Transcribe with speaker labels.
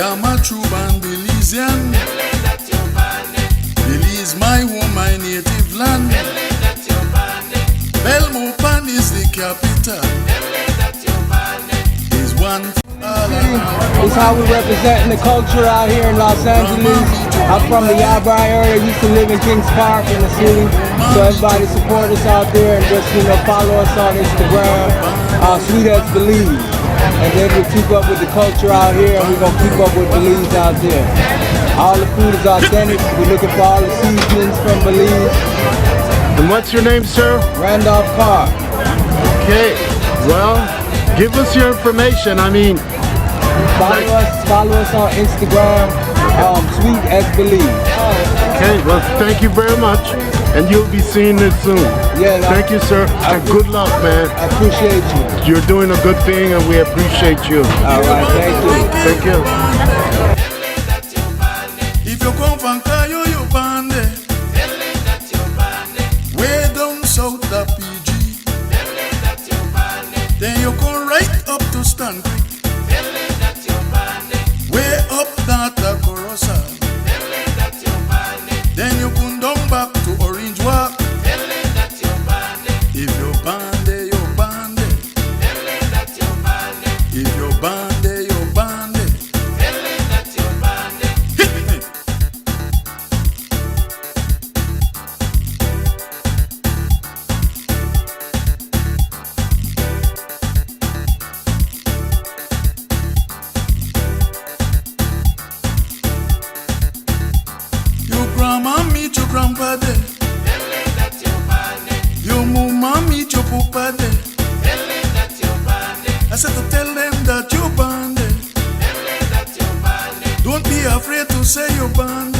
Speaker 1: am a true born Belizean. Belize my home, my native land. Belmopan is the capital. Is one.
Speaker 2: It's how we representing the culture out here in Los Angeles. I'm from the Yabra area. Used to live in Kings Park in the city. So everybody support us out there and just follow us on Instagram. Sweet as Belize. And then we keep up with the culture out here, and we're gonna keep up with Belize out there. All the food is authentic. We're looking for all the seasonings from Belize.
Speaker 3: And what's your name, sir?
Speaker 2: Randolph Carr.
Speaker 3: Okay, well, give us your information. I mean,
Speaker 2: follow us on Instagram, Sweet as Belize.
Speaker 3: Okay, well, thank you very much, and you'll be seeing it soon.
Speaker 2: Yeah,
Speaker 3: thank you, sir, and good luck, man.
Speaker 2: I appreciate you.
Speaker 3: You're doing a good thing, and we appreciate you.
Speaker 2: All right, thank you.
Speaker 3: Thank you.
Speaker 1: If you come from Cayo, you bande. Way down south of PG. Then you come right up to Stan Creek. Way up that Corosa. Then you come down back to Orange Walk. If you bande, you bande. If you bande, you bande. Hit me. You grandma meet your grandpa there. Your mama meet your papa there. I said to tell them that you bande. Don't be afraid to say you bande.